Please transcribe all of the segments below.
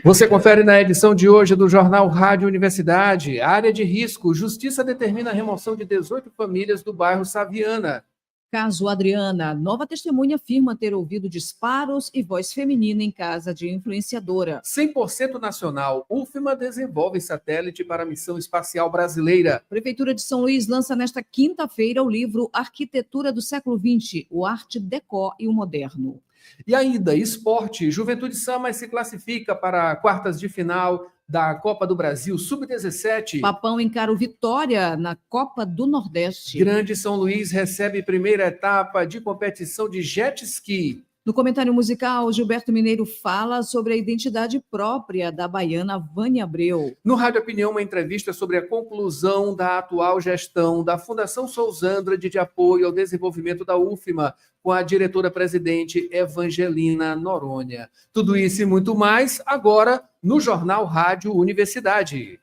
Você confere na edição de hoje do Jornal Rádio Universidade. Área de risco. Justiça determina a remoção de 18 famílias do bairro Saviana. Caso Adriana, nova testemunha afirma ter ouvido disparos e voz feminina em casa de influenciadora. 100% nacional. UFMA desenvolve satélite para a missão espacial brasileira. Prefeitura de São Luís lança nesta quinta-feira o livro Arquitetura do Século XX, o Arte Déco e o Moderno. E ainda, esporte. Juventude Samba se classifica para quartas de final da Copa do Brasil Sub-17. Papão encara o Vitória na Copa do Nordeste. Grande São Luís recebe primeira etapa de competição de jet ski. No comentário musical, Gilberto Mineiro fala sobre a identidade própria da baiana Vânia Abreu. No Rádio Opinião, uma entrevista sobre a conclusão da atual gestão da Fundação Sousandra de apoio ao desenvolvimento da UFMA, com a diretora-presidente Evangelina Noronha. Tudo isso e muito mais, agora no Jornal Rádio Universidade.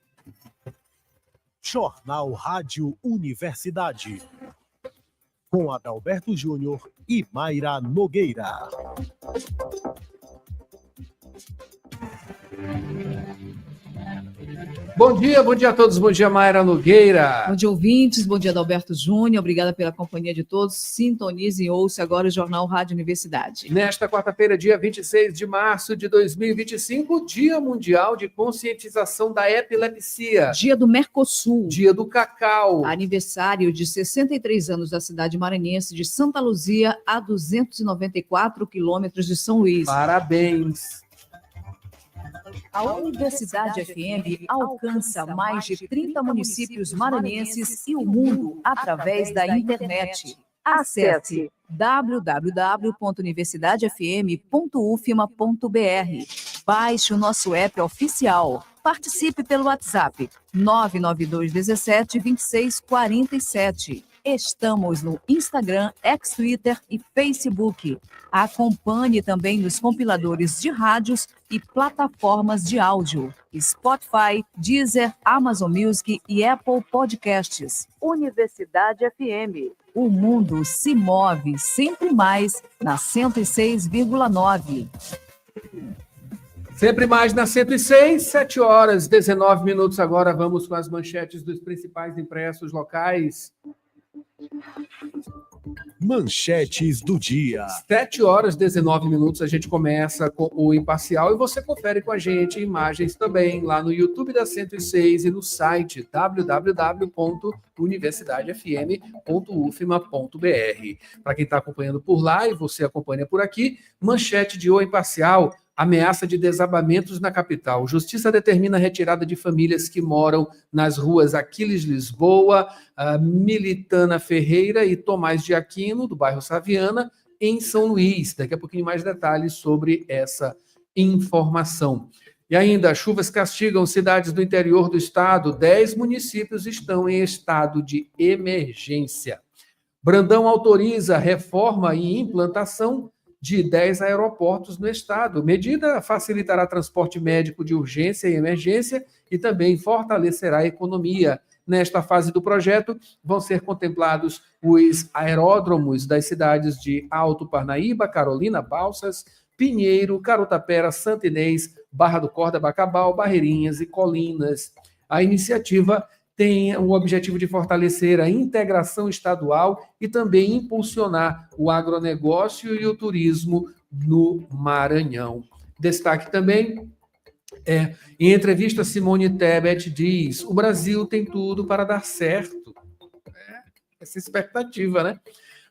Jornal Rádio Universidade. Com Adalberto Júnior e Mayra Nogueira. Bom dia a todos, bom dia Mayra Nogueira. Bom dia ouvintes, bom dia Adalberto Júnior, obrigada pela companhia de todos, sintonize e ouça agora o Jornal Rádio Universidade. Nesta quarta-feira, dia 26 de março de 2025, Dia Mundial de Conscientização da Epilepsia. Dia do Mercosul. Dia do Cacau. Aniversário de 63 anos da cidade maranhense de Santa Luzia, a 294 quilômetros de São Luís. Parabéns. A Universidade FM alcança mais de 30 municípios maranhenses e o mundo através da internet. Acesse www.universidadefm.ufma.br. Baixe o nosso app oficial. Participe pelo WhatsApp 992 17 26 47. Estamos no Instagram, X-Twitter e Facebook. Acompanhe também nos compiladores de rádios e plataformas de áudio. Spotify, Deezer, Amazon Music e Apple Podcasts. Universidade FM. O mundo se move sempre mais na 106,9. Sempre mais na 106, 7 horas, 19 minutos. Agora vamos com as manchetes dos principais impressos locais. Manchetes do dia. 7 horas, 19 minutos, a gente começa com o Imparcial e você confere com a gente imagens também lá no YouTube da 106 e no site www.universidadefm.ufma.br. Para quem está acompanhando por lá e você acompanha por aqui, manchete de O Imparcial. Ameaça de desabamentos na capital. Justiça determina a retirada de famílias que moram nas ruas Aquiles Lisboa, Militana Ferreira e Tomás de Aquino, do bairro Saviana, em São Luís. Daqui a pouquinho mais detalhes sobre essa informação. E ainda, chuvas castigam cidades do interior do estado. 10 municípios estão em estado de emergência. Brandão autoriza reforma e implantação de 10 aeroportos no estado. Medida facilitará transporte médico de urgência e emergência e também fortalecerá a economia. Nesta fase do projeto, vão ser contemplados os aeródromos das cidades de Alto Parnaíba, Carolina, Balsas, Pinheiro, Carutapera, Santa Inês, Barra do Corda, Bacabal, Barreirinhas e Colinas. A iniciativa tem o objetivo de fortalecer a integração estadual e também impulsionar o agronegócio e o turismo no Maranhão. Destaque também, em entrevista, Simone Tebet diz: o Brasil tem tudo para dar certo. Essa expectativa, né?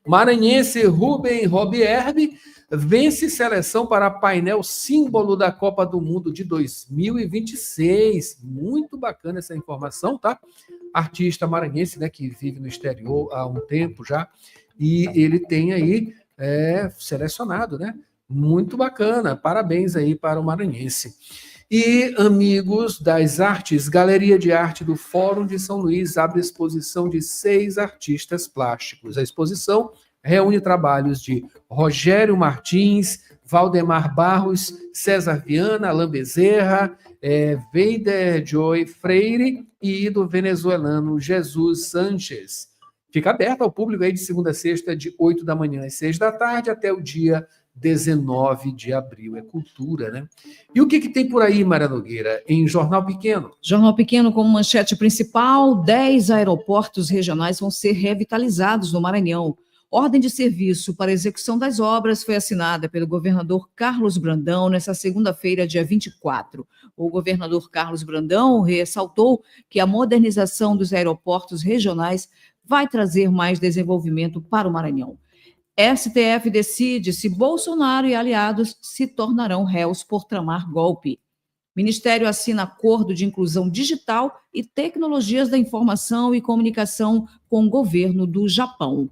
Maranhense Rubem Robierbe vence seleção para painel símbolo da Copa do Mundo de 2026. Muito bacana essa informação, tá? Artista maranhense, né, que vive no exterior há um tempo já, e ele tem aí selecionado, né? Muito bacana. Parabéns aí para o maranhense. E, amigos das artes, Galeria de Arte do Fórum de São Luís abre exposição de 6 artistas plásticos. A exposição reúne trabalhos de Rogério Martins, Valdemar Barros, César Viana, Alain Bezerra, Veider Joy Freire e do venezuelano Jesus Sanchez. Fica aberta ao público aí de segunda a sexta, de 8 da manhã às 6 da tarde, até o dia 19 de abril. É cultura, né? E o que tem por aí, Mayra Nogueira, em Jornal Pequeno? Jornal Pequeno, como manchete principal, 10 aeroportos regionais vão ser revitalizados no Maranhão. Ordem de serviço para execução das obras foi assinada pelo governador Carlos Brandão nesta segunda-feira, dia 24. O governador Carlos Brandão ressaltou que a modernização dos aeroportos regionais vai trazer mais desenvolvimento para o Maranhão. STF decide se Bolsonaro e aliados se tornarão réus por tramar golpe. Ministério assina acordo de inclusão digital e tecnologias da informação e comunicação com o governo do Japão.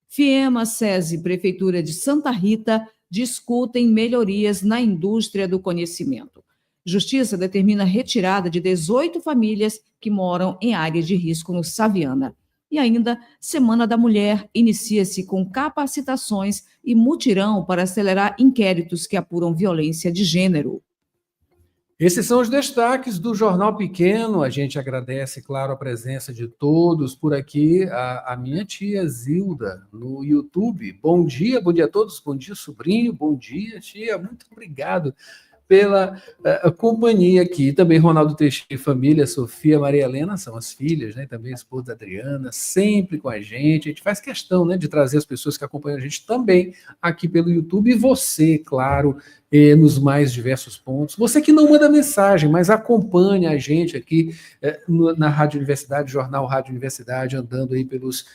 FIEMA, SESI, Prefeitura de Santa Rita discutem melhorias na indústria do conhecimento. Justiça determina a retirada de 18 famílias que moram em área de risco no Saviana. E ainda, Semana da Mulher inicia-se com capacitações e mutirão para acelerar inquéritos que apuram violência de gênero. Esses são os destaques do Jornal Pequeno. A gente agradece, claro, a presença de todos por aqui. A minha tia Zilda, no YouTube. Bom dia a todos. Bom dia, sobrinho. Bom dia, tia. Muito obrigado pela companhia aqui. Também Ronaldo Teixeira e família, Sofia, Maria Helena, são as filhas, né? Também a esposa da Adriana, sempre com a gente. A gente faz questão, né, de trazer as pessoas que acompanham a gente também aqui pelo YouTube. E você, claro, nos mais diversos pontos. Você que não manda mensagem, mas acompanha a gente aqui na Rádio Universidade, Jornal Rádio Universidade, andando aí pelos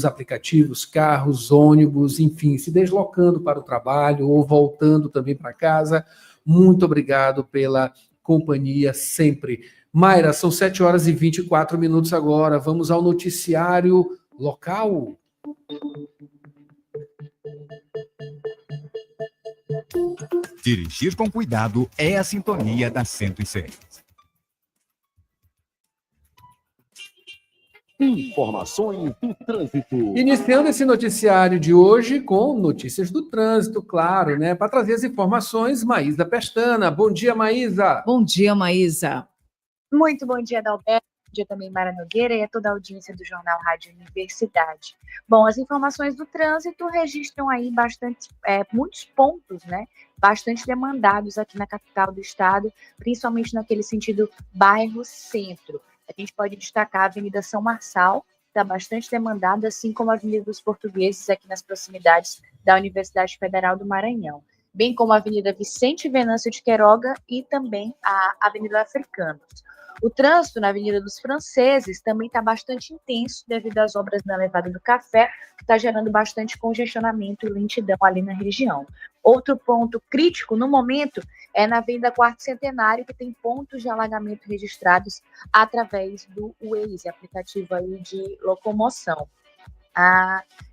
aplicativos, carros, ônibus, enfim, se deslocando para o trabalho ou voltando também para casa. Muito obrigado pela companhia sempre. Mayra, são 7h24 agora. Vamos ao noticiário local. Dirigir com cuidado é a sintonia da 106. Informações do trânsito. Iniciando esse noticiário de hoje com notícias do trânsito, claro, né? Para trazer as informações, Maísa Pestana. Bom dia, Maísa. Bom dia, Maísa. Muito bom dia, Adalberto. Bom dia também, Mayra Nogueira, e a toda a audiência do Jornal Rádio Universidade. Bom, as informações do trânsito registram aí muitos pontos, né? Bastante demandados aqui na capital do estado, principalmente naquele sentido bairro-centro. A gente pode destacar a Avenida São Marçal, que está bastante demandada, assim como a Avenida dos Portugueses, aqui nas proximidades da Universidade Federal do Maranhão, bem como a Avenida Vicente Venâncio de Queiroga e também a Avenida Africanos. O trânsito na Avenida dos Franceses também está bastante intenso devido às obras na Levada do Café, que está gerando bastante congestionamento e lentidão ali na região. Outro ponto crítico no momento é na Avenida Quarto Centenário, que tem pontos de alagamento registrados através do Waze, aplicativo aí de locomoção.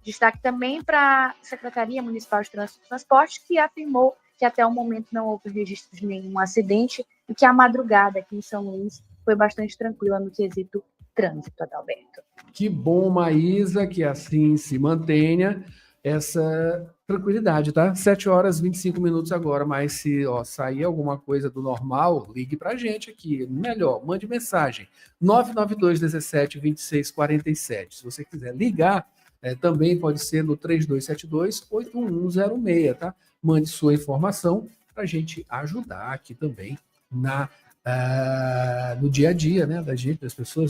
Destaque também para a Secretaria Municipal de Trânsito e Transporte, que afirmou que até o momento não houve registro de nenhum acidente e que a madrugada aqui em São Luís foi bastante tranquila no quesito trânsito, Adalberto. Que bom, Maísa, que assim se mantenha essa tranquilidade, tá? 7h25 agora, mas se sair alguma coisa do normal, ligue para a gente aqui. Melhor, mande mensagem. 992172647. Se você quiser ligar, também pode ser no 3272-8106, tá? Mande sua informação para a gente ajudar aqui também no dia a dia, né, da gente, das pessoas,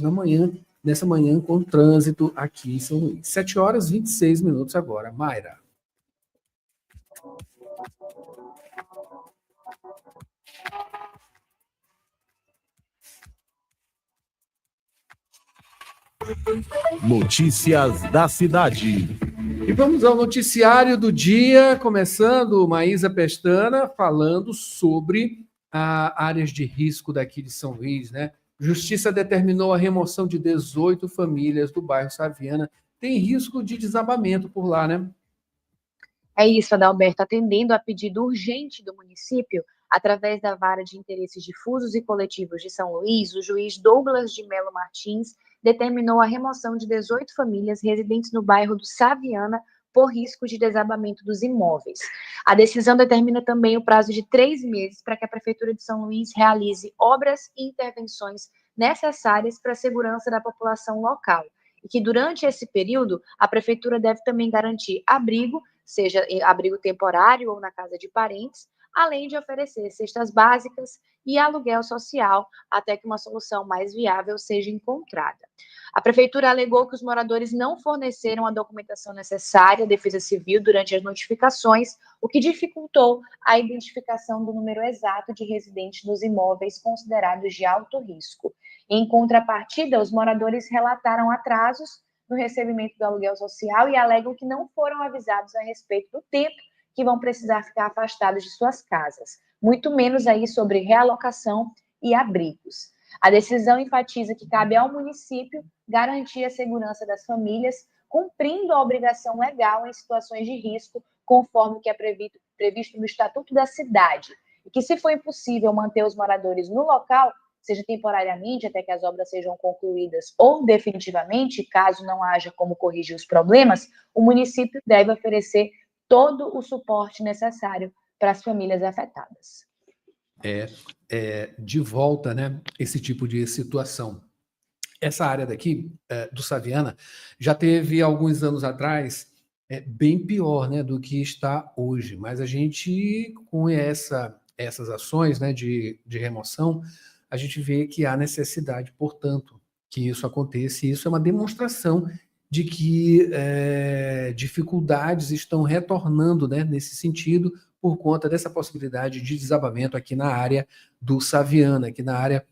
nessa manhã com o trânsito aqui em São Luís. 7h26 agora. Mayra. Notícias da cidade. E vamos ao noticiário do dia, começando, Maísa Pestana, falando sobre áreas de risco daqui de São Luís, né? Justiça determinou a remoção de 18 famílias do bairro Saviana. Tem risco de desabamento por lá, né? É isso, Adalberto. Atendendo a pedido urgente do município, através da Vara de Interesses Difusos e Coletivos de São Luís, o juiz Douglas de Melo Martins determinou a remoção de 18 famílias residentes no bairro do Saviana por risco de desabamento dos imóveis. A decisão determina também o prazo de 3 meses para que a Prefeitura de São Luís realize obras e intervenções necessárias para a segurança da população local. E que durante esse período, a Prefeitura deve também garantir abrigo, seja em abrigo temporário ou na casa de parentes, além de oferecer cestas básicas e aluguel social até que uma solução mais viável seja encontrada. A prefeitura alegou que os moradores não forneceram a documentação necessária à Defesa Civil durante as notificações, o que dificultou a identificação do número exato de residentes dos imóveis considerados de alto risco. Em contrapartida, os moradores relataram atrasos no recebimento do aluguel social e alegam que não foram avisados a respeito do tempo que vão precisar ficar afastados de suas casas, muito menos aí sobre realocação e abrigos. A decisão enfatiza que cabe ao município garantir a segurança das famílias, cumprindo a obrigação legal em situações de risco, conforme o que é previsto no Estatuto da Cidade, e que, se for impossível manter os moradores no local, seja temporariamente até que as obras sejam concluídas ou definitivamente, caso não haja como corrigir os problemas, o município deve oferecer todo o suporte necessário para as famílias afetadas. De volta, né, esse tipo de situação. Essa área daqui, do Saviana, já teve, alguns anos atrás, bem pior, né, do que está hoje. Mas a gente, com essas ações, né, de remoção, a gente vê que há necessidade, portanto, que isso aconteça. E isso é uma demonstração de que dificuldades estão retornando, né, nesse sentido, por conta dessa possibilidade de desabamento aqui na área do Saviana, aqui na área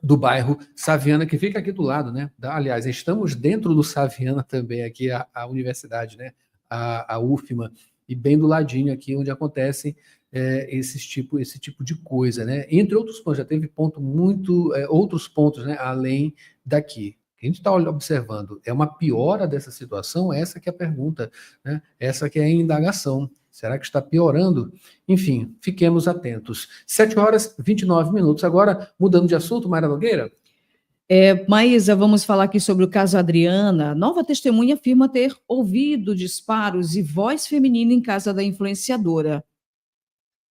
do bairro Saviana, que fica aqui do lado, né? Aliás, estamos dentro do Saviana também, aqui a universidade, né? A UFMA, e bem do ladinho aqui, onde acontecem esse tipo de coisa, né? Entre outros pontos, já teve outros pontos, né? Além daqui. A gente está observando, é uma piora dessa situação? Essa que é a pergunta, né? Essa que é a indagação. Será que está piorando? Enfim, fiquemos atentos. 7h29. Agora, mudando de assunto, Mayra Nogueira. Maísa, vamos falar aqui sobre o caso Adriana. Nova testemunha afirma ter ouvido disparos e voz feminina em casa da influenciadora.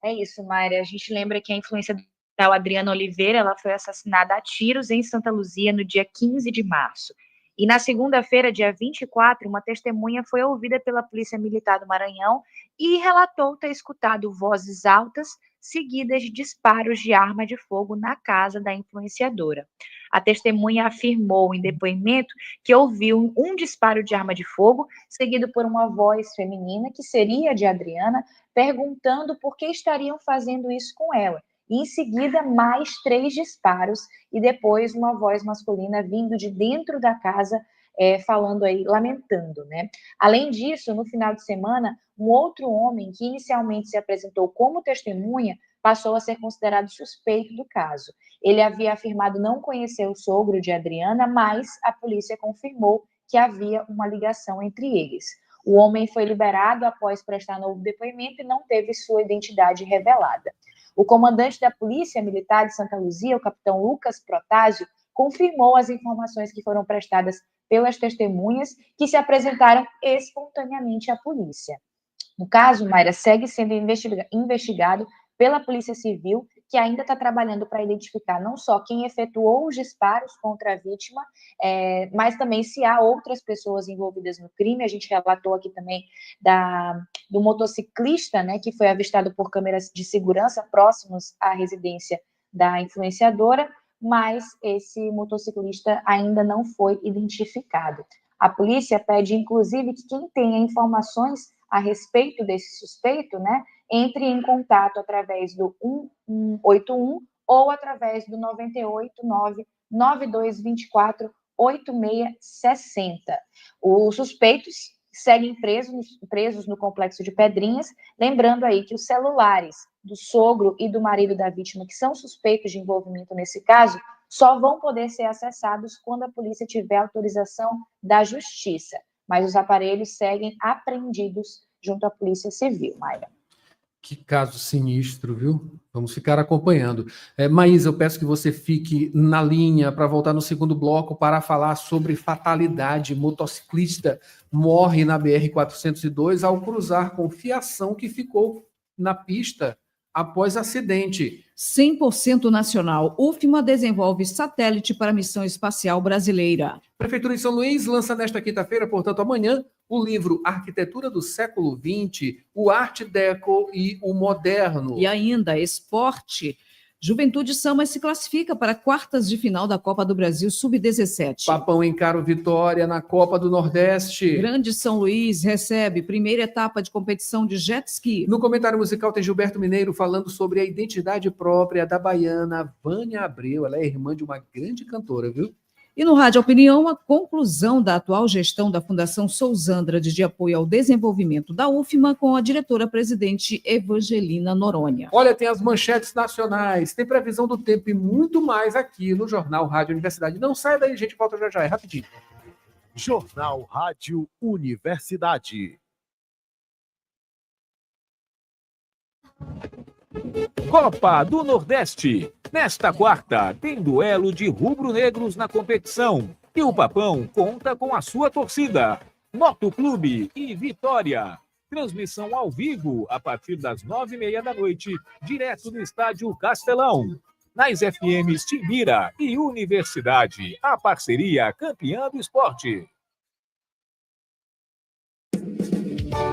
É isso, Mayra. A gente lembra que a influenciadora Adriana Oliveira, ela foi assassinada a tiros em Santa Luzia no dia 15 de março. E na segunda-feira, dia 24, uma testemunha foi ouvida pela Polícia Militar do Maranhão e relatou ter escutado vozes altas seguidas de disparos de arma de fogo na casa da influenciadora. A testemunha afirmou em depoimento que ouviu um disparo de arma de fogo, seguido por uma voz feminina, que seria de Adriana, perguntando por que estariam fazendo isso com ela. E em seguida, mais 3 disparos, e depois uma voz masculina vindo de dentro da casa, falando aí, lamentando, né? Além disso, no final de semana, um outro homem que inicialmente se apresentou como testemunha passou a ser considerado suspeito do caso. Ele havia afirmado não conhecer o sogro de Adriana, mas a polícia confirmou que havia uma ligação entre eles. O homem foi liberado após prestar novo depoimento e não teve sua identidade revelada. O comandante da Polícia Militar de Santa Luzia, o capitão Lucas Protásio, confirmou as informações que foram prestadas pelas testemunhas que se apresentaram espontaneamente à polícia. No caso, Mayra, segue sendo investigado pela Polícia Civil, que ainda está trabalhando para identificar não só quem efetuou os disparos contra a vítima, mas também se há outras pessoas envolvidas no crime. A gente relatou aqui também do motociclista, né, que foi avistado por câmeras de segurança próximos à residência da influenciadora, mas esse motociclista ainda não foi identificado. A polícia pede, inclusive, que quem tenha informações a respeito desse suspeito, né, entre em contato através do 1181 ou através do 989-9224-8660. Os suspeitos seguem presos no complexo de Pedrinhas, lembrando aí que os celulares do sogro e do marido da vítima, que são suspeitos de envolvimento nesse caso, só vão poder ser acessados quando a polícia tiver autorização da justiça, mas os aparelhos seguem apreendidos junto à Polícia Civil, Mayra. Que caso sinistro, viu? Vamos ficar acompanhando. Maísa, eu peço que você fique na linha para voltar no segundo bloco para falar sobre fatalidade. Motociclista morre na BR-402 ao cruzar com fiação que ficou na pista após acidente. 100% nacional. UFMA desenvolve satélite para a missão espacial brasileira. Prefeitura de São Luís lança nesta quinta-feira, portanto amanhã, o livro Arquitetura do Século XX, o Art Deco e o Moderno. E ainda, esporte. Juventude Samba se classifica para quartas de final da Copa do Brasil Sub-17. Papão encara o Vitória na Copa do Nordeste. Grande São Luís recebe primeira etapa de competição de jet ski. No comentário musical tem Gilberto Mineiro falando sobre a identidade própria da baiana Vânia Abreu. Ela é irmã de uma grande cantora, viu? E no Rádio Opinião, a conclusão da atual gestão da Fundação Sousandrade de apoio ao desenvolvimento da UFMA com a diretora-presidente Evangelina Noronha. Olha, tem as manchetes nacionais, tem previsão do tempo e muito mais aqui no Jornal Rádio Universidade. Não sai daí, gente, volta já já, é rapidinho. Jornal Rádio Universidade. Copa do Nordeste. Nesta quarta, tem duelo de rubro-negros na competição. E o Papão conta com a sua torcida. Motoclube e Vitória. Transmissão ao vivo a partir das 9h30 da noite, direto do Estádio Castelão. Nas FMs Timbira e Universidade, a parceria campeã do esporte.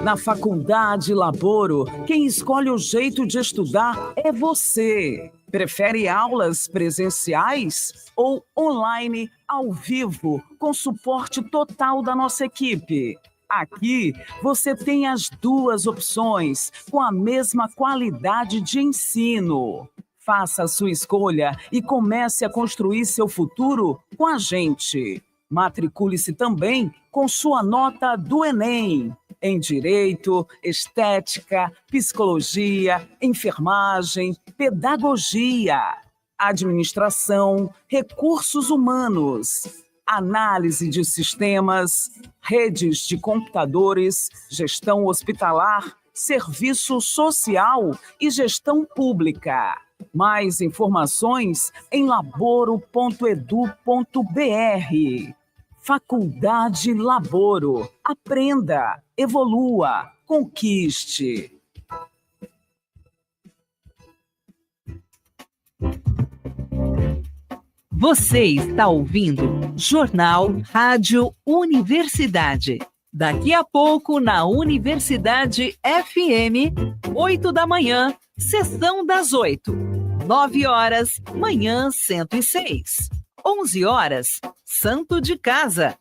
Na Faculdade Laboro, quem escolhe o jeito de estudar é você. Prefere aulas presenciais ou online, ao vivo, com suporte total da nossa equipe? Aqui você tem as duas opções, com a mesma qualidade de ensino. Faça a sua escolha e comece a construir seu futuro com a gente. Matricule-se também com sua nota do Enem. Em Direito, Estética, Psicologia, Enfermagem, Pedagogia, Administração, Recursos Humanos, Análise de Sistemas, Redes de Computadores, Gestão Hospitalar, Serviço Social e Gestão Pública. Mais informações em laboro.edu.br. Faculdade Laboro. Aprenda, evolua, conquiste. Você está ouvindo Jornal Rádio Universidade. Daqui a pouco na Universidade FM, 8 da manhã, sessão das 8. 9 horas, manhã 106. 11 horas, Santo de Casa.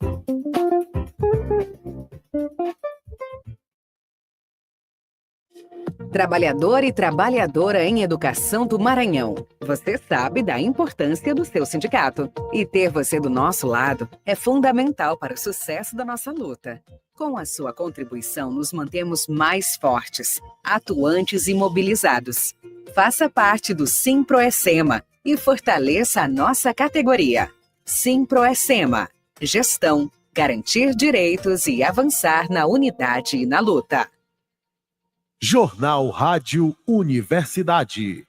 Trabalhador e trabalhadora em educação do Maranhão, você sabe da importância do seu sindicato. E ter você do nosso lado é fundamental para o sucesso da nossa luta. Com a sua contribuição, nos mantemos mais fortes, atuantes e mobilizados. Faça parte do Simproecema e fortaleça a nossa categoria. Simproecema. Gestão, garantir direitos e avançar na unidade e na luta. Jornal Rádio Universidade.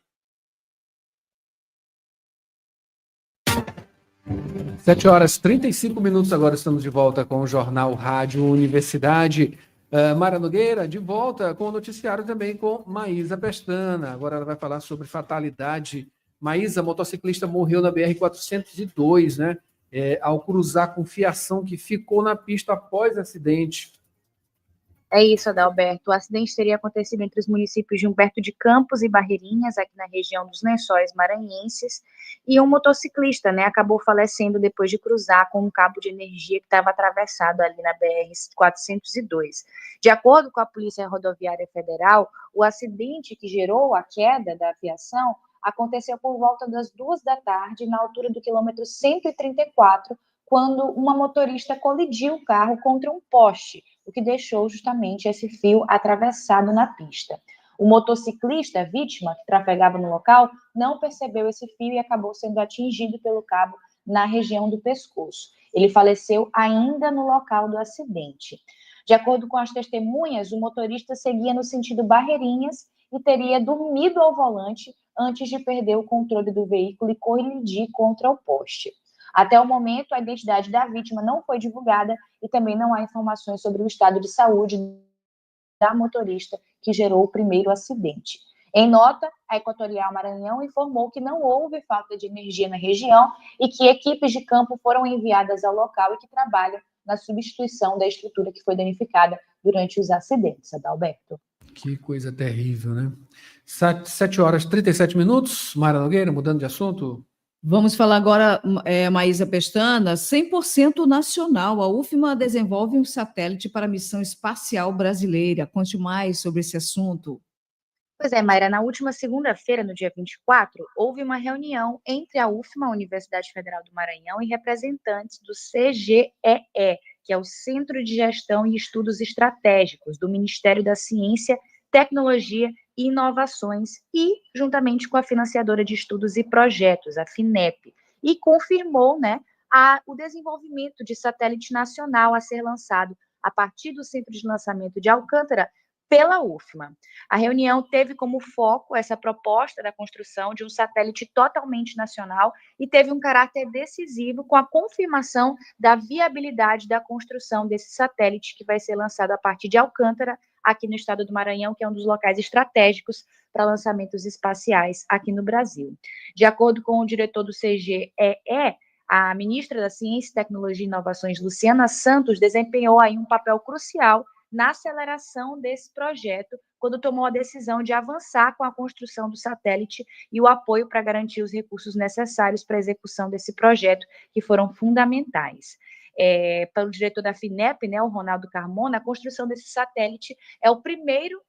7 horas 35 minutos, agora estamos de volta com o Jornal Rádio Universidade. Mara Nogueira, de volta com o noticiário também com Maísa Pestana. Agora ela vai falar sobre fatalidade. Maísa, motociclista, morreu na BR-402, né? Ao cruzar com fiação que ficou na pista após acidente. É isso, Adalberto. O acidente teria acontecido entre os municípios de Humberto de Campos e Barreirinhas, aqui na região dos Lençóis Maranhenses, e um motociclista, né, acabou falecendo depois de cruzar com um cabo de energia que estava atravessado ali na BR-402. De acordo com a Polícia Rodoviária Federal, o acidente que gerou a queda da fiação aconteceu por volta das 2 da tarde, na altura do quilômetro 134, quando uma motorista colidiu o carro contra um poste, o que deixou justamente esse fio atravessado na pista. O motociclista, vítima, que trafegava no local, não percebeu esse fio e acabou sendo atingido pelo cabo na região do pescoço. Ele faleceu ainda no local do acidente. De acordo com as testemunhas, o motorista seguia no sentido Barreirinhas e teria dormido ao volante antes de perder o controle do veículo e colidir contra o poste. Até o momento, a identidade da vítima não foi divulgada e também não há informações sobre o estado de saúde da motorista que gerou o primeiro acidente. Em nota, a Equatorial Maranhão informou que não houve falta de energia na região e que equipes de campo foram enviadas ao local e que trabalham na substituição da estrutura que foi danificada durante os acidentes, Adalberto. Que coisa terrível, né? 7h37, Mara Nogueira, mudando de assunto. Vamos falar agora, Maísa Pestana, 100% nacional. A UFMA desenvolve um satélite para a missão espacial brasileira. Conte mais sobre esse assunto. Pois é, Mayra, na última segunda-feira, no dia 24, houve uma reunião entre a UFMA, a Universidade Federal do Maranhão, e representantes do CGEE, que é o Centro de Gestão e Estudos Estratégicos do Ministério da Ciência, Tecnologia e Inovações, e juntamente com a financiadora de estudos e projetos, a FINEP, e confirmou, né, o desenvolvimento de satélite nacional a ser lançado a partir do Centro de Lançamento de Alcântara pela UFMA. A reunião teve como foco essa proposta da construção de um satélite totalmente nacional e teve um caráter decisivo com a confirmação da viabilidade da construção desse satélite que vai ser lançado a partir de Alcântara, aqui no estado do Maranhão, que é um dos locais estratégicos para lançamentos espaciais aqui no Brasil. De acordo com o diretor do CGEE, a ministra da Ciência, Tecnologia e Inovações, Luciana Santos, desempenhou aí um papel crucial na aceleração desse projeto, quando tomou a decisão de avançar com a construção do satélite e o apoio para garantir os recursos necessários para a execução desse projeto, que foram fundamentais. Pelo diretor da FINEP, né, o Ronaldo Carmona, a construção desse satélite é o primeiro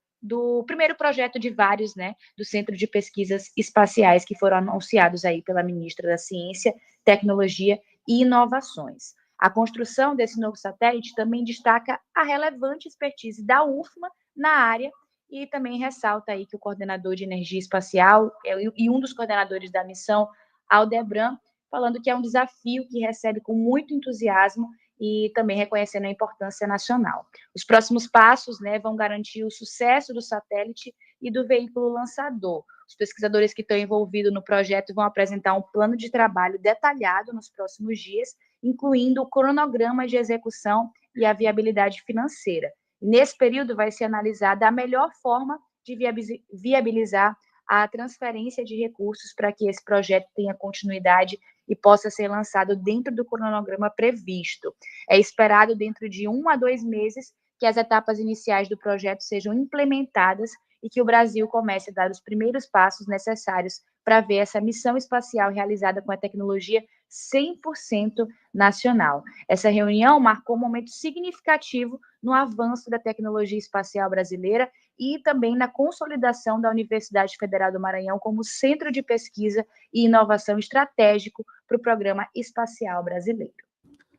projeto de vários, né, do Centro de Pesquisas Espaciais que foram anunciados aí pela ministra da Ciência, Tecnologia e Inovações. A construção desse novo satélite também destaca a relevante expertise da UFMA na área e também ressalta aí que o coordenador de energia espacial e um dos coordenadores da missão, Aldebran, falando que é um desafio que recebe com muito entusiasmo e também reconhecendo a importância nacional. Os próximos passos, né, vão garantir o sucesso do satélite e do veículo lançador. Os pesquisadores que estão envolvidos no projeto vão apresentar um plano de trabalho detalhado nos próximos dias, incluindo o cronograma de execução e a viabilidade financeira. E nesse período vai ser analisada a melhor forma de viabilizar a transferência de recursos para que esse projeto tenha continuidade e possa ser lançado dentro do cronograma previsto. É esperado dentro de 1 a 2 meses que as etapas iniciais do projeto sejam implementadas e que o Brasil comece a dar os primeiros passos necessários para ver essa missão espacial realizada com a tecnologia 100% nacional. Essa reunião marcou um momento significativo no avanço da tecnologia espacial brasileira e também na consolidação da Universidade Federal do Maranhão como centro de pesquisa e inovação estratégico para o Programa Espacial Brasileiro.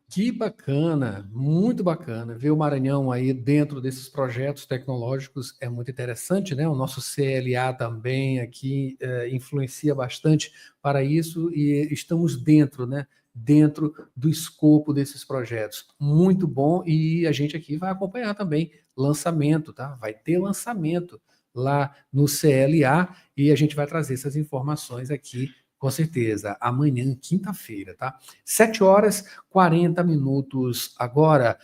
Que bacana, muito bacana. Ver o Maranhão aí dentro desses projetos tecnológicos é muito interessante, né? O nosso CLA também aqui influencia bastante para isso e estamos dentro, né? Dentro do escopo desses projetos. Muito bom, e a gente aqui vai acompanhar também lançamento, tá? Vai ter lançamento lá no CLA e a gente vai trazer essas informações aqui, com certeza, amanhã, quinta-feira, tá? 7h40 agora,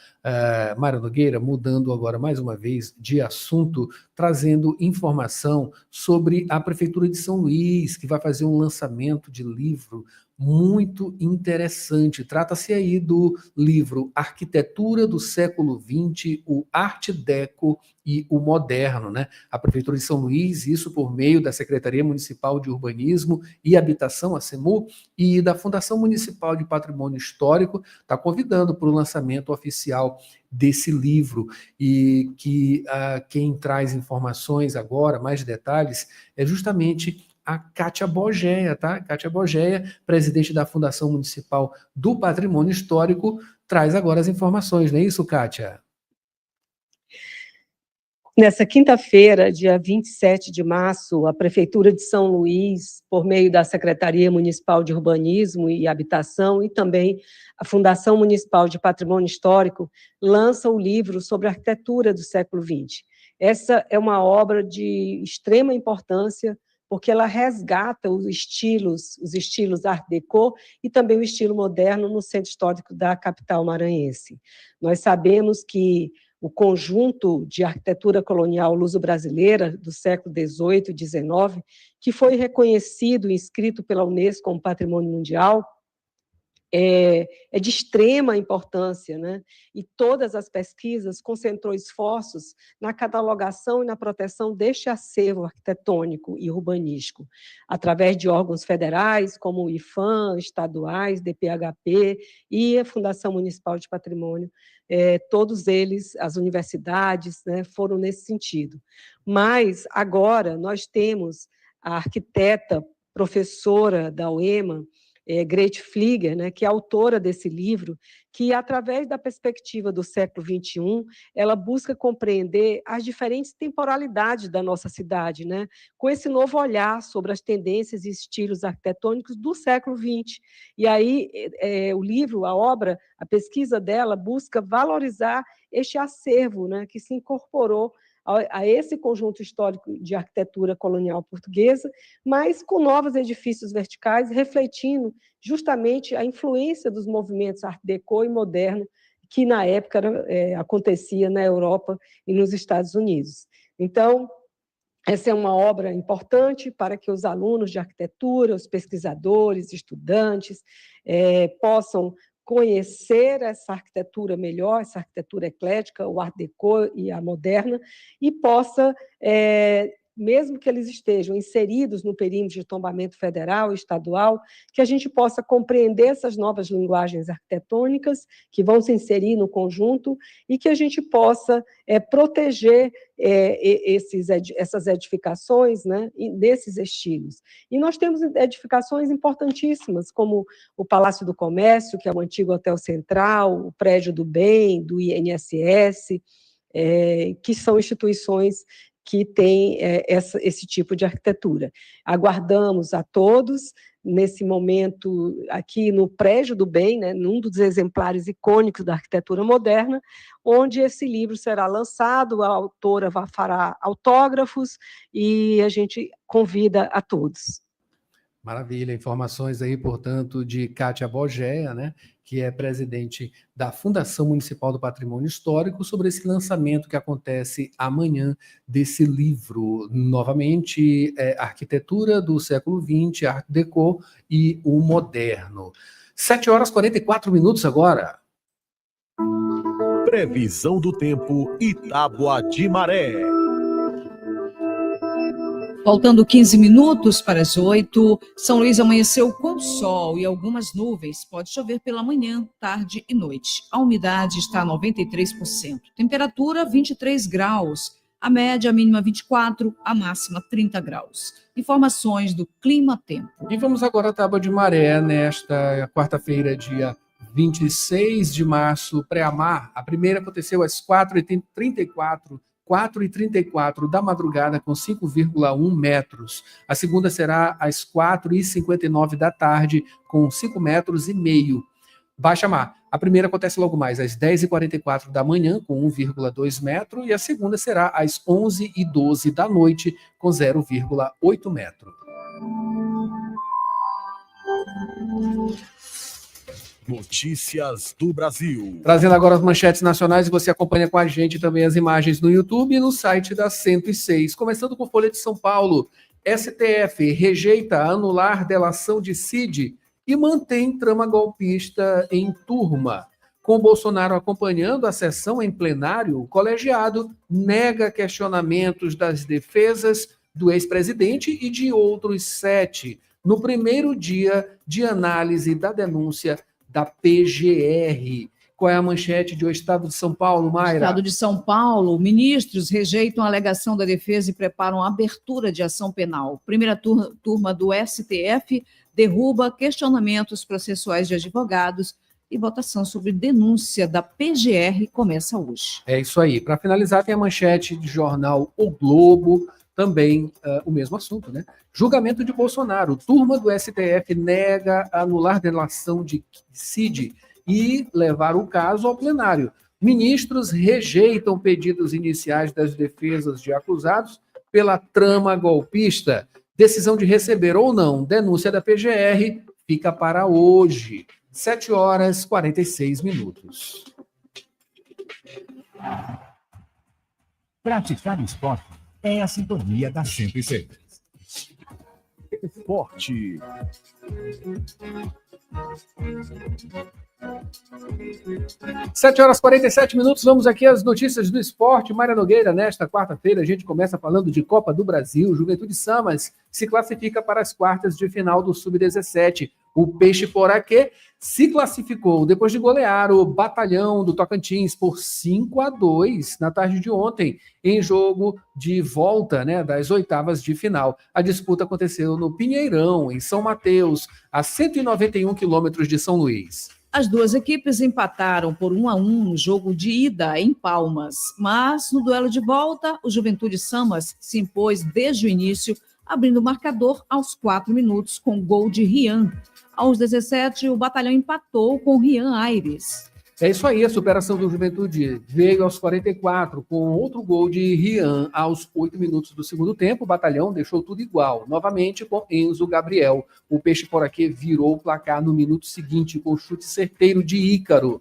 Mara Nogueira, mudando agora mais uma vez de assunto, trazendo informação sobre a Prefeitura de São Luís, que vai fazer um lançamento de livro muito interessante. Trata-se aí do livro Arquitetura do Século XX, o Arte Deco e o Moderno, né? A Prefeitura de São Luís, isso por meio da Secretaria Municipal de Urbanismo e Habitação, a SEMU, e da Fundação Municipal de Patrimônio Histórico, está convidando para o lançamento oficial desse livro, e que quem traz informações agora, mais detalhes, é justamente a Kátia Bogéia, tá? Kátia Bogéia, presidente da Fundação Municipal do Patrimônio Histórico, traz agora as informações, não é isso, Kátia? Nessa quinta-feira, dia 27 de março, a Prefeitura de São Luís, por meio da Secretaria Municipal de Urbanismo e Habitação e também a Fundação Municipal de Patrimônio Histórico, lança o livro sobre a arquitetura do século XX. Essa é uma obra de extrema importância, porque ela resgata os estilos Art Deco e também o estilo moderno no centro histórico da capital maranhense. Nós sabemos que o conjunto de arquitetura colonial luso-brasileira do século XVIII e XIX, que foi reconhecido e inscrito pela Unesco como Patrimônio Mundial, é de extrema importância, né? E todas as pesquisas concentrou esforços na catalogação e na proteção deste acervo arquitetônico e urbanístico, através de órgãos federais, como o IFAM, estaduais, DPHP e a Fundação Municipal de Patrimônio. Todos eles, as universidades, né, foram nesse sentido. Mas, agora, nós temos a arquiteta, professora da UEMA, Grete Flieger, né, que é autora desse livro, que, através da perspectiva do século XXI, ela busca compreender as diferentes temporalidades da nossa cidade, né, com esse novo olhar sobre as tendências e estilos arquitetônicos do século XX. E aí, o livro, a obra, a pesquisa dela busca valorizar este acervo, né, que se incorporou a esse conjunto histórico de arquitetura colonial portuguesa, mas com novos edifícios verticais, refletindo justamente a influência dos movimentos Art Deco e moderno, que na época acontecia na Europa e nos Estados Unidos. Então, essa é uma obra importante para que os alunos de arquitetura, os pesquisadores, estudantes, possam conhecer essa arquitetura melhor, essa arquitetura eclética, o Art Deco e a moderna, e possa, mesmo que eles estejam inseridos no perímetro de tombamento federal e estadual, que a gente possa compreender essas novas linguagens arquitetônicas que vão se inserir no conjunto e que a gente possa proteger essas edificações, né, desses estilos. E nós temos edificações importantíssimas, como o Palácio do Comércio, que é o antigo Hotel Central, o Prédio do Bem, do INSS, que são instituições que têm esse tipo de arquitetura. Aguardamos a todos, nesse momento, aqui no Prédio do Bem, né, num dos exemplares icônicos da arquitetura moderna, onde esse livro será lançado, a autora fará autógrafos e a gente convida a todos. Maravilha, informações aí, portanto, de Kátia Bogea, né, que é presidente da Fundação Municipal do Patrimônio Histórico, sobre esse lançamento que acontece amanhã desse livro, novamente, Arquitetura do século XX, Art Deco e o Moderno. 7h44 agora. Previsão do tempo e tábua de maré. Faltando 15 minutos para as 8, São Luís amanheceu com sol e algumas nuvens. Pode chover pela manhã, tarde e noite. A umidade está a 93%. Temperatura 23 graus. A média, a mínima 24, a máxima 30 graus. Informações do Clima Tempo. E vamos agora à tábua de maré nesta quarta-feira, dia 26 de março, pré-amar. A primeira aconteceu às 4h34 da madrugada, com 5,1 metros. A segunda será às 4h59 da tarde, com 5,5 metros. Baixa mar. A primeira acontece logo mais às 10h44 da manhã, com 1,2 metro, e a segunda será às 11h12 da noite, com 0,8 metro. Notícias do Brasil. Trazendo agora as manchetes nacionais, e você acompanha com a gente também as imagens no YouTube e no site da 106. Começando com Folha de São Paulo. STF rejeita anular delação de Cid e mantém trama golpista em turma. Com Bolsonaro acompanhando a sessão em plenário, o colegiado nega questionamentos das defesas do ex-presidente e de outros 7, no primeiro dia de análise da denúncia da PGR. Qual é a manchete de O Estado de São Paulo, Mayra? Estado de São Paulo, ministros rejeitam a alegação da defesa e preparam a abertura de ação penal. Primeira turma do STF derruba questionamentos processuais de advogados e votação sobre denúncia da PGR começa hoje. É isso aí. Para finalizar, tem a manchete do jornal O Globo, também o mesmo assunto, né? Julgamento de Bolsonaro. Turma do STF nega anular delação de Cid e levar o caso ao plenário. Ministros rejeitam pedidos iniciais das defesas de acusados pela trama golpista. Decisão de receber ou não denúncia da PGR fica para hoje. 7h46. Praticar esporte é a sintonia da 106. Esporte. 7h47, vamos aqui às notícias do esporte. Mária Nogueira, nesta quarta-feira a gente começa falando de Copa do Brasil. Juventude Samas se classifica para as quartas de final do Sub-17. O Peixe Poraquê se classificou depois de golear o Batalhão do Tocantins por 5-2 na tarde de ontem, em jogo de volta, né, das oitavas de final. A disputa aconteceu no Pinheirão, em São Mateus, a 191 quilômetros de São Luís. As duas equipes empataram por 1-1 no jogo de ida em Palmas, mas no duelo de volta, o Juventude Samas se impôs desde o início, abrindo o marcador aos 4 minutos com gol de Rian. Aos 17, o Batalhão empatou com Rian Aires. É isso aí, a superação do Juventude veio aos 44, com outro gol de Rian aos 8 minutos do segundo tempo. O Batalhão deixou tudo igual, novamente com Enzo Gabriel. O Peixe Poraquê virou o placar no minuto seguinte, com chute certeiro de Ícaro.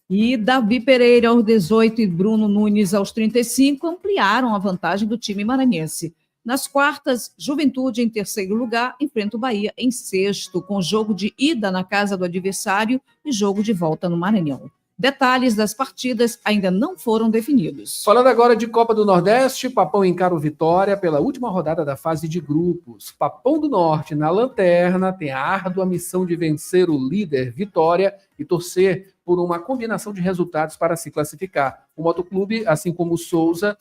E Davi Pereira aos 18 e Bruno Nunes aos 35 ampliaram a vantagem do time maranhense. Nas quartas, Juventude, em terceiro lugar, enfrenta o Bahia em sexto, com jogo de ida na casa do adversário e jogo de volta no Maranhão. Detalhes das partidas ainda não foram definidos. Falando agora de Copa do Nordeste, Papão encara o Vitória pela última rodada da fase de grupos. Papão do Norte, na lanterna, tem a árdua missão de vencer o líder Vitória e torcer por uma combinação de resultados para se classificar. O Motoclube, assim como o Souza,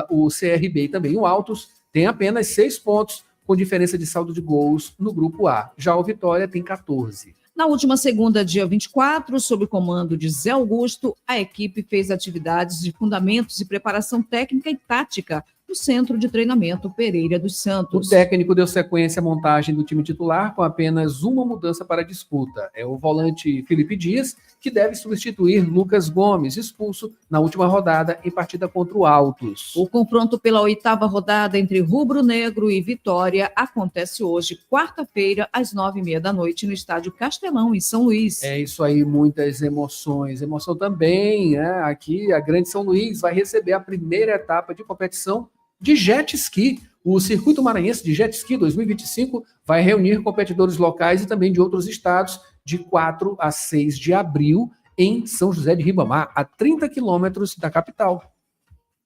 o CRB e também o Altos, tem apenas 6 pontos, com diferença de saldo de gols no grupo A. Já o Vitória tem 14. Na última segunda, dia 24, sob o comando de Zé Augusto, a equipe fez atividades de fundamentos e preparação técnica e tática no Centro de Treinamento Pereira dos Santos. O técnico deu sequência à montagem do time titular com apenas uma mudança para a disputa. É o volante Felipe Dias, que deve substituir Lucas Gomes, expulso na última rodada em partida contra o Altos. O confronto pela 8ª rodada entre Rubro Negro e Vitória acontece hoje, quarta-feira, às 9h30 da noite, no Estádio Castelão, em São Luís. É isso aí, muitas emoções. Emoção também, né? Aqui a Grande São Luís vai receber a primeira etapa de competição de jet ski. O Circuito Maranhense de Jet Ski 2025 vai reunir competidores locais e também de outros estados de 4 a 6 de abril em São José de Ribamar, a 30 quilômetros da capital.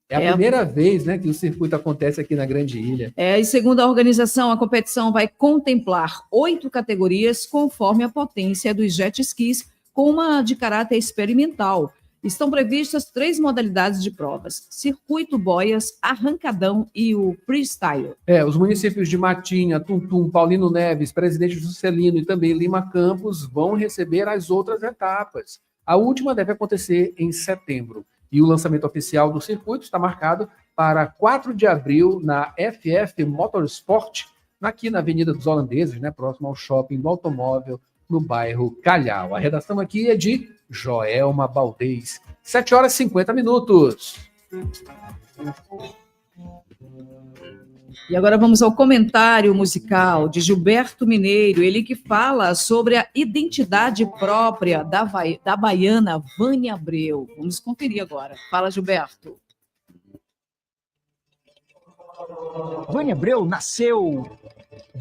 É a primeira vez, né, que o circuito acontece aqui na Grande Ilha. E segundo a organização, a competição vai contemplar 8 categorias conforme a potência dos jet skis, com uma de caráter experimental. Estão previstas 3 modalidades de provas: circuito, boias, arrancadão e o freestyle. Os municípios de Matinha, Tuntum, Paulino Neves, Presidente Juscelino e também Lima Campos vão receber as outras etapas. A última deve acontecer em setembro. E o lançamento oficial do circuito está marcado para 4 de abril na FF Motorsport, aqui na Avenida dos Holandeses, né, próximo ao shopping do automóvel, no bairro Calhau. A redação aqui é de Joelma Baldez. 7h50. E agora vamos ao comentário musical de Gilberto Mineiro, ele que fala sobre a identidade própria da baiana Vânia Abreu. Vamos conferir agora. Fala, Gilberto. Vânia Abreu nasceu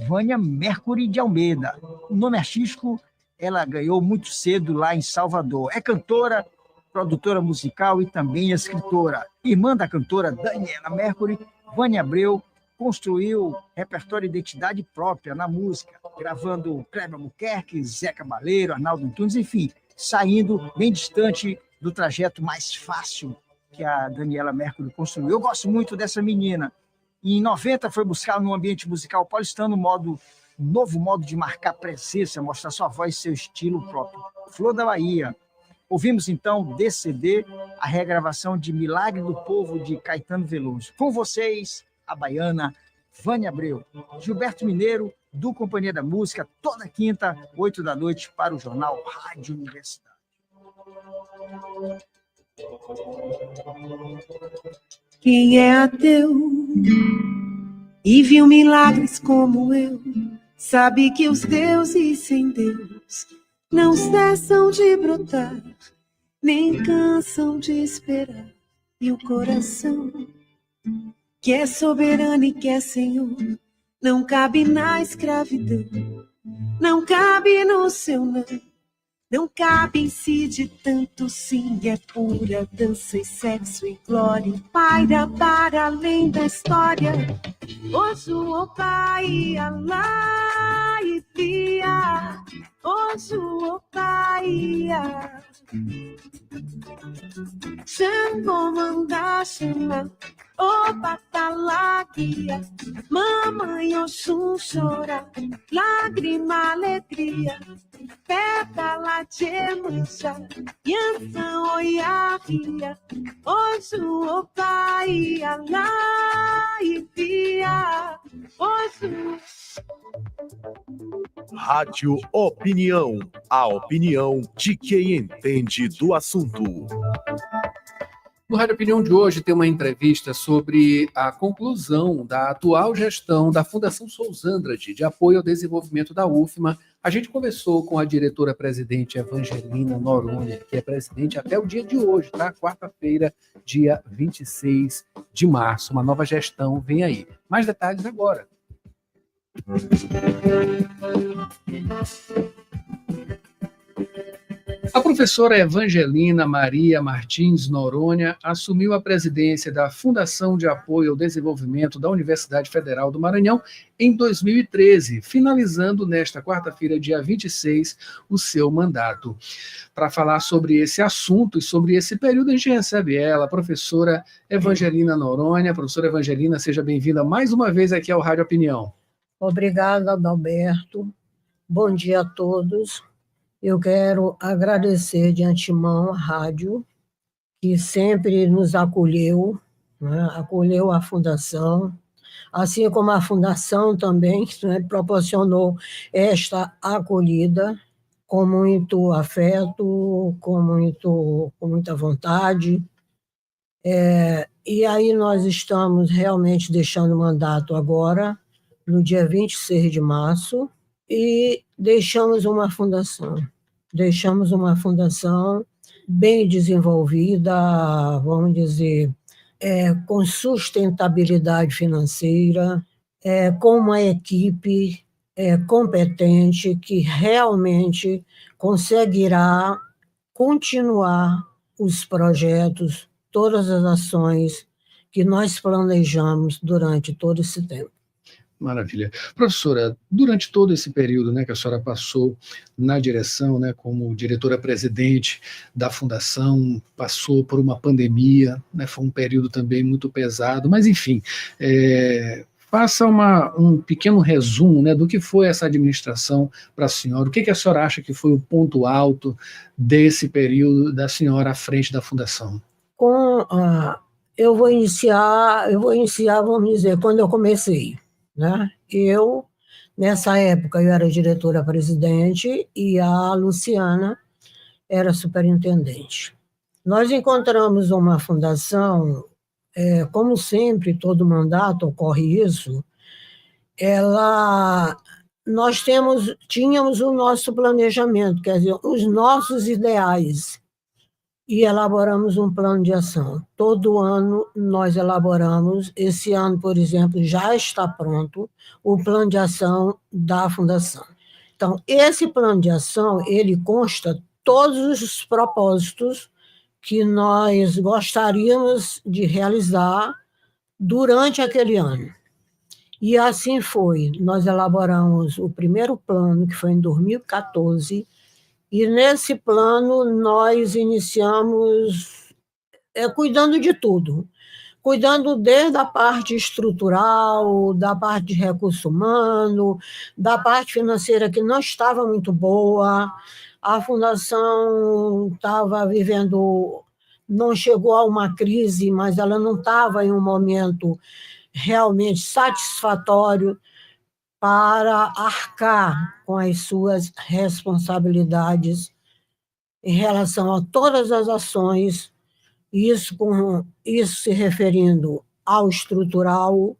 Vânia Mercury de Almeida. O nome artístico ela ganhou muito cedo lá em Salvador. É cantora, produtora musical e também escritora. Irmã da cantora Daniela Mercury, Vânia Abreu construiu repertório e identidade própria na música, gravando Kleber Albuquerque, Zé Cabaleiro, Arnaldo Antunes, enfim, saindo bem distante do trajeto mais fácil que a Daniela Mercury construiu. Eu gosto muito dessa menina. Em 90 foi buscar no ambiente musical paulistano um novo modo de marcar presença, mostrar sua voz e seu estilo próprio. Flor da Bahia. Ouvimos então desse CD a regravação de Milagre do Povo de Caetano Veloso. Com vocês, a baiana Vânia Abreu. Gilberto Mineiro, do Companhia da Música, toda quinta, 8 da noite, para o jornal Rádio Universidade. Quem é ateu e viu milagres como eu, sabe que os deuses sem Deus não cessam de brotar, nem cansam de esperar. E o coração, que é soberano e que é Senhor, não cabe na escravidão. não cabe no seu não. Não cabe em si de tanto sim, é pura dança e sexo e glória. Paira para além da história. Ojo, opa, ia lá e via. Ojo, opa, ia. Xangô, manda, chama. Opa, talaguia. Mamãe, Oxum chora. Lágrima, alegria. Pétala de mancha, Yansan oiaria, Oxu opa ia lá e via, Oxu. Rádio Opinião, a opinião de quem entende do assunto. No Rádio Opinião de hoje tem uma entrevista sobre a conclusão da atual gestão da Fundação Sousandrade de apoio ao desenvolvimento da UFMA. A gente conversou com a diretora-presidente Evangelina Noronha, que é presidente até o dia de hoje, tá? Quarta-feira, dia 26 de março. Uma nova gestão vem aí. Mais detalhes agora. A professora Evangelina Maria Martins Noronha assumiu a presidência da Fundação de Apoio ao Desenvolvimento da Universidade Federal do Maranhão em 2013, finalizando nesta quarta-feira, dia 26, o seu mandato. Para falar sobre esse assunto e sobre esse período, a gente recebe ela, a professora Evangelina Noronha. Professora Evangelina, seja bem-vinda mais uma vez aqui ao Rádio Opinião. Obrigada, Adalberto. Bom dia a todos. Eu quero agradecer de antemão a rádio, que sempre nos acolheu, né? Acolheu a Fundação, assim como a Fundação também, né, proporcionou esta acolhida com muito afeto, com muita vontade. E aí nós estamos realmente deixando o mandato agora, no dia 26 de março, e deixamos uma fundação bem desenvolvida, vamos dizer, com sustentabilidade financeira, com uma equipe competente que realmente conseguirá continuar os projetos, todas as ações que nós planejamos durante todo esse tempo. Maravilha. Professora, durante todo esse período, né, que a senhora passou na direção, né, como diretora-presidente da Fundação, passou por uma pandemia, né, foi um período também muito pesado, mas enfim, faça um pequeno resumo, né, do que foi essa administração para a senhora. O que a senhora acha que foi o ponto alto desse período da senhora à frente da Fundação? Eu vou iniciar, vamos dizer, quando eu comecei. Né? Nessa época, eu era diretora-presidente e a Luciana era superintendente. Nós encontramos uma fundação, como sempre, todo mandato ocorre isso, nós tínhamos o nosso planejamento, quer dizer, os nossos ideais, e elaboramos um plano de ação. Todo ano nós elaboramos, esse ano, por exemplo, já está pronto o plano de ação da Fundação. Então, esse plano de ação, ele consta todos os propósitos que nós gostaríamos de realizar durante aquele ano. E assim foi, nós elaboramos o primeiro plano, que foi em 2014, e nesse plano nós iniciamos cuidando de tudo, cuidando desde a parte estrutural, da parte de recurso humano, da parte financeira que não estava muito boa. A Fundação estava vivendo, não chegou a uma crise, mas ela não estava em um momento realmente satisfatório para arcar com as suas responsabilidades em relação a todas as ações, isso se referindo ao estrutural,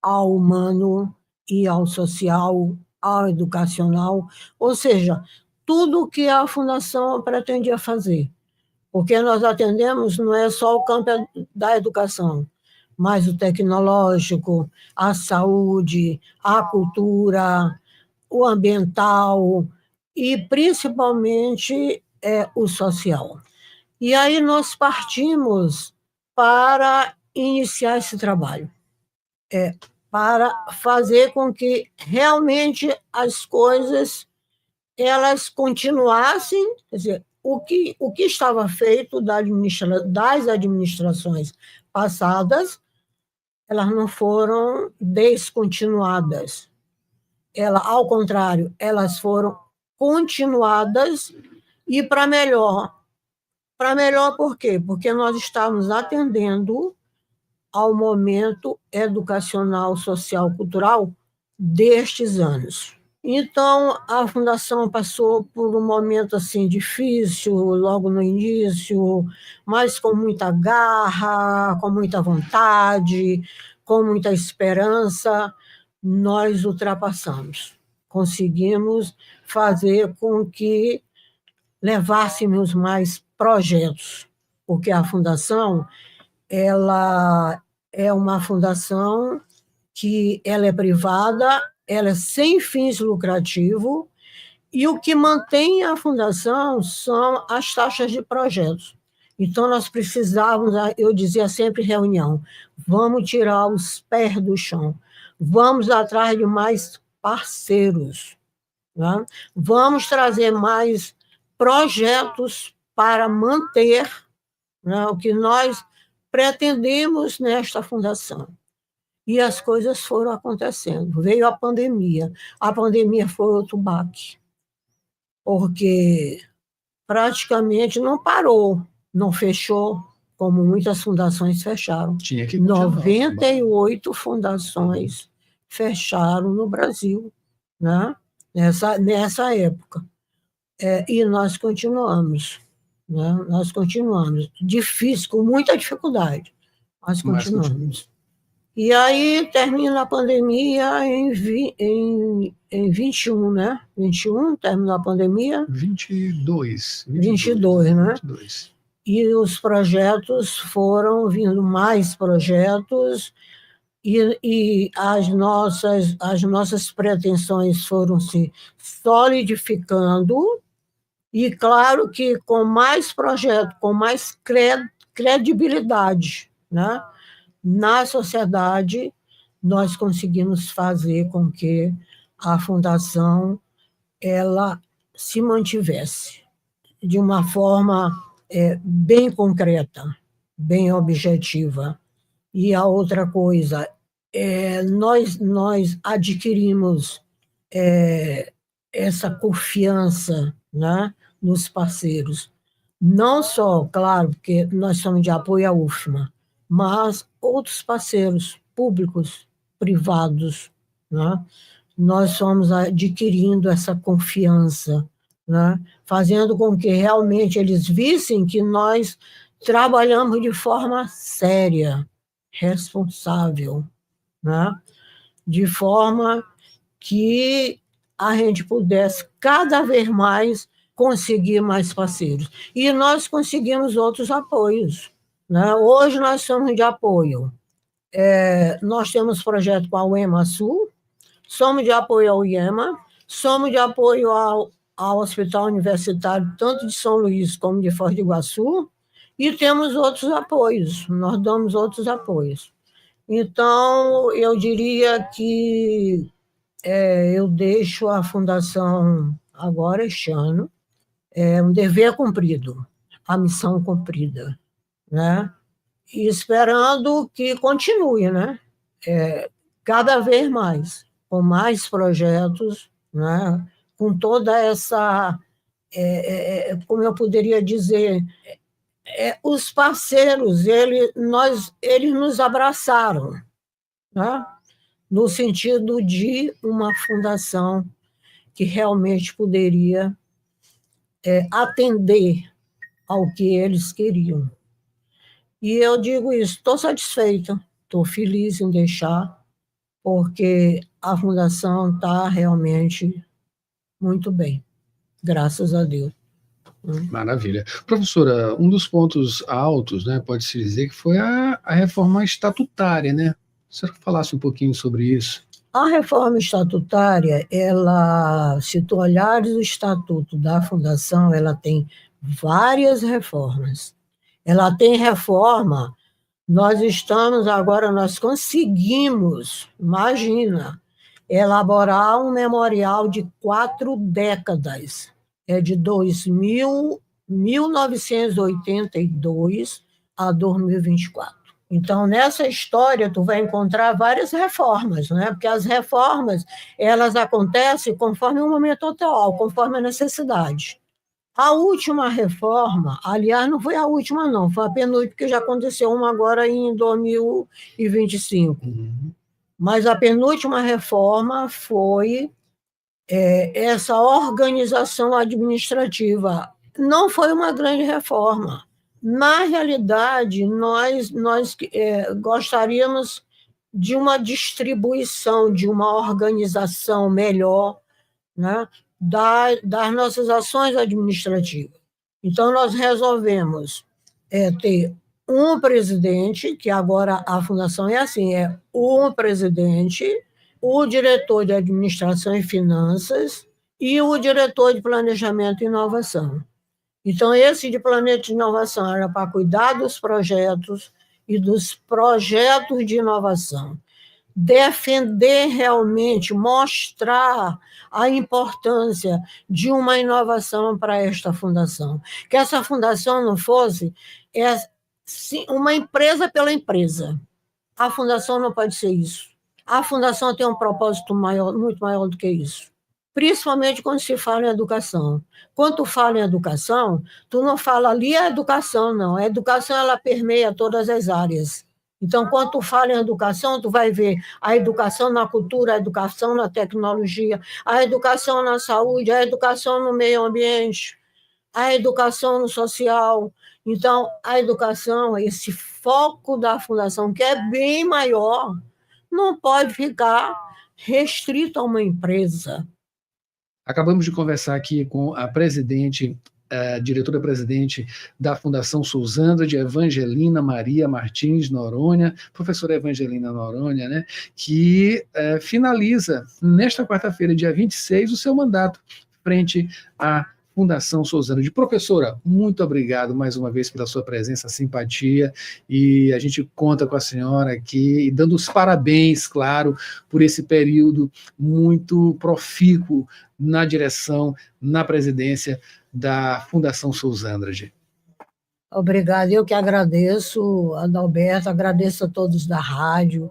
ao humano e ao social, ao educacional, ou seja, tudo o que a Fundação pretendia fazer, porque nós atendemos não é só o campo da educação, mas o tecnológico, a saúde, a cultura, o ambiental e, principalmente, o social. E aí nós partimos para iniciar esse trabalho, para fazer com que realmente as coisas elas continuassem, quer dizer, o que estava feito das administrações passadas, elas não foram descontinuadas. Ao contrário, elas foram continuadas e para melhor. Para melhor por quê? Porque nós estamos atendendo ao momento educacional, social, cultural destes anos. Então, a Fundação passou por um momento assim difícil, logo no início, mas com muita garra, com muita vontade, com muita esperança, nós ultrapassamos. Conseguimos fazer com que levássemos mais projetos, porque a Fundação ela é uma fundação que ela é privada, ela é sem fins lucrativos, e o que mantém a fundação são as taxas de projetos. Então, nós precisávamos, eu dizia sempre em reunião, vamos tirar os pés do chão, vamos atrás de mais parceiros, né? Vamos trazer mais projetos para manter, né, o que nós pretendemos nesta fundação. E as coisas foram acontecendo. Veio a pandemia foi outro baque, porque praticamente não parou, não fechou, como muitas fundações fecharam. Tinha que 98 fundações fecharam no Brasil, né? Nessa época. E nós continuamos, né? Nós continuamos. Difícil, com muita dificuldade, mas continuamos. E aí termina a pandemia em 21, né? 21, terminou a pandemia. 22, né? 22. E os projetos foram vindo, mais projetos, e as nossas pretensões foram se solidificando, e claro que com mais projetos, com mais credibilidade, né? Na sociedade, nós conseguimos fazer com que a fundação ela se mantivesse de uma forma bem concreta, bem objetiva. E a outra coisa, nós adquirimos essa confiança, né, nos parceiros. Não só, claro, porque nós somos de apoio à UFMA, mas outros parceiros públicos, privados, né? Nós fomos adquirindo essa confiança, né? Fazendo com que realmente eles vissem que nós trabalhamos de forma séria, responsável, né? De forma que a gente pudesse cada vez mais conseguir mais parceiros. E nós conseguimos outros apoios, né? Hoje nós somos de apoio. Nós temos projeto com a UEMA Sul, somos de apoio ao IEMA, somos de apoio ao Hospital Universitário, tanto de São Luís como de Foz do Iguaçu, e temos outros apoios, nós damos outros apoios. Então, eu diria que eu deixo a Fundação agora, este ano, um dever cumprido, a missão cumprida, né? E esperando que continue, né? Cada vez mais, com mais projetos, né? Com toda essa, como eu poderia dizer, os parceiros, eles nos abraçaram, né? No sentido de uma fundação que realmente poderia atender ao que eles queriam. E eu digo isso, estou satisfeita, estou feliz em deixar, porque a fundação está realmente muito bem, graças a Deus. Maravilha. Professora, um dos pontos altos, né, pode-se dizer que foi a reforma estatutária, né? Se você falasse um pouquinho sobre isso. A reforma estatutária, ela, se tu olhares o estatuto da Fundação, ela tem várias reformas. Ela tem reforma, nós conseguimos, imagina, elaborar um memorial de 4 décadas, de 1982 a 2024. Então, nessa história, tu vai encontrar várias reformas, né? Porque as reformas, elas acontecem conforme o momento atual, conforme a necessidade. A última reforma, aliás, não foi a última, não, foi a penúltima, porque já aconteceu uma agora em 2025. Mas a penúltima reforma foi essa organização administrativa. Não foi uma grande reforma. Na realidade, nós gostaríamos de uma distribuição, de uma organização melhor, né, das nossas ações administrativas. Então, nós resolvemos ter um presidente, que agora a Fundação é assim, é um presidente, o diretor de Administração e Finanças e o diretor de Planejamento e Inovação. Então, esse de Planejamento e Inovação era para cuidar dos projetos e dos projetos de inovação, defender realmente, mostrar a importância de uma inovação para esta fundação. Que essa fundação não fosse uma empresa pela empresa. A fundação não pode ser isso. A fundação tem um propósito maior, muito maior do que isso. Principalmente quando se fala em educação. Quando tu fala em educação, tu não fala ali a educação, não. A educação, ela permeia todas as áreas. Então, quando tu fala em educação, tu vai ver a educação na cultura, a educação na tecnologia, a educação na saúde, a educação no meio ambiente, a educação no social. Então, a educação, esse foco da Fundação, que é bem maior, não pode ficar restrito a uma empresa. Acabamos de conversar aqui com a presidente, diretora-presidente da Fundação Sousandra, de Evangelina Maria Martins Noronha, professora Evangelina Noronha, né, que finaliza nesta quarta-feira, dia 26, o seu mandato frente à Fundação Sousandra. De professora, muito obrigado mais uma vez pela sua presença, simpatia, e a gente conta com a senhora aqui, e dando os parabéns, claro, por esse período muito profícuo na direção, na presidência da Fundação Sousandra. Obrigada, eu que agradeço, Adalberto, agradeço a todos da rádio,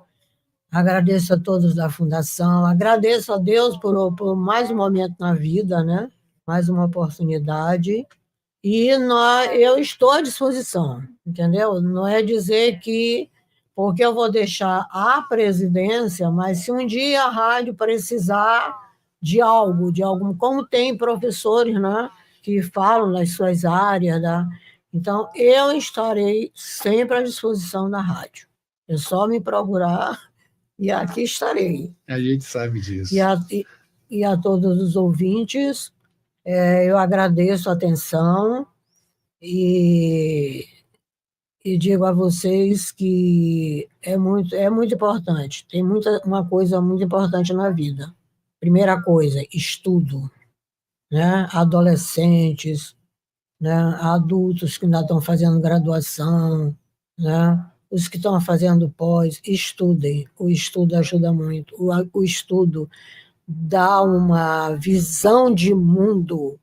agradeço a todos da Fundação, agradeço a Deus por mais um momento na vida, né? Mais uma oportunidade, e eu estou à disposição, entendeu? Não é dizer que, porque eu vou deixar a presidência, mas se um dia a rádio precisar de algo, como tem professores, né, que falam nas suas áreas, né? Então, eu estarei sempre à disposição da rádio. É só me procurar e aqui estarei. A gente sabe disso. E a todos os ouvintes, eu agradeço a atenção e digo a vocês que é muito importante, tem uma coisa muito importante na vida. Primeira coisa, estudo, né? Adolescentes, né? Adultos que ainda estão fazendo graduação, né? Os que estão fazendo pós, estudem. O estudo ajuda muito. O estudo dá uma visão de mundo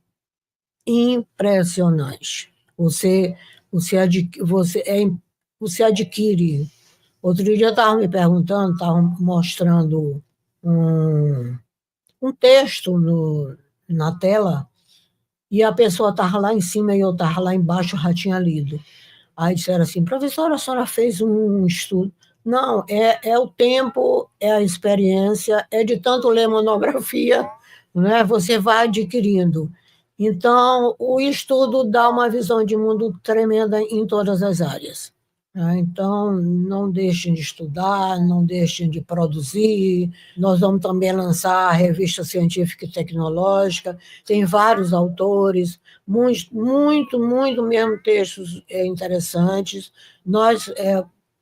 impressionante. Você adquire. Outro dia eu estava me perguntando, estava mostrando um texto na tela, e a pessoa estava lá em cima e eu estava lá embaixo, já tinha lido. Aí disseram assim, professora, a senhora fez um estudo. Não, é o tempo, é a experiência, é de tanto ler monografia, né? Você vai adquirindo. Então, o estudo dá uma visão de mundo tremenda em todas as áreas. Né? Então, não deixem de estudar, não deixem de produzir. Nós vamos também lançar a revista científica e tecnológica, tem vários autores, muito mesmo textos interessantes. Nós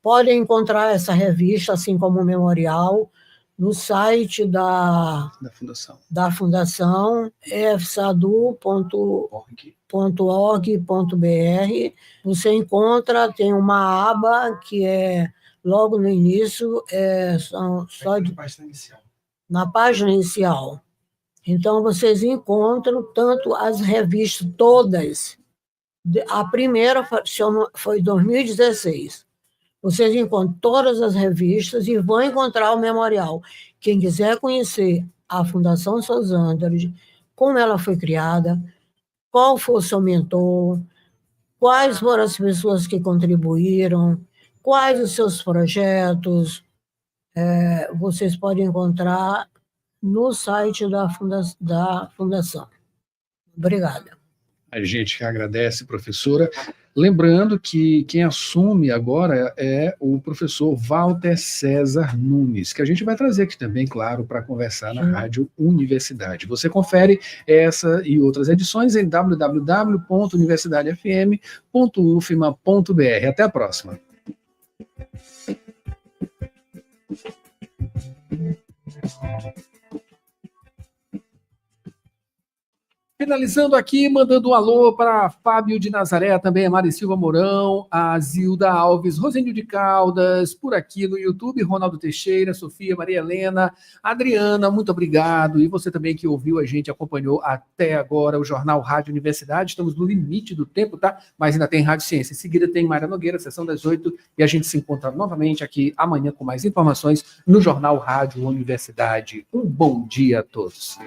podem encontrar essa revista, assim como o memorial, no site da Fundação, fsadu.org.br. Você encontra, tem uma aba que é logo no início, na página inicial. Então, vocês encontram tanto as revistas todas. A primeira foi em 2016. Vocês encontram todas as revistas e vão encontrar o memorial. Quem quiser conhecer a Fundação Sosângela, como ela foi criada, qual foi o seu mentor, quais foram as pessoas que contribuíram, quais os seus projetos, vocês podem encontrar no site da Fundação. Obrigada. A gente que agradece, professora. Lembrando que quem assume agora é o professor Walter César Nunes, que a gente vai trazer aqui também, claro, para conversar na Rádio Universidade. Você confere essa e outras edições em www.universidadefm.ufma.br. Até a próxima. Finalizando aqui, mandando um alô para Fábio de Nazaré, também a Mari Silva Mourão, a Zilda Alves, Rosênio de Caldas, por aqui no YouTube, Ronaldo Teixeira, Sofia, Maria Helena, Adriana, muito obrigado. E você também que ouviu a gente, acompanhou até agora o Jornal Rádio Universidade. Estamos no limite do tempo, tá? Mas ainda tem Rádio Ciência. Em seguida tem Mayra Nogueira, sessão das 8, e a gente se encontra novamente aqui amanhã com mais informações no Jornal Rádio Universidade. Um bom dia a todos.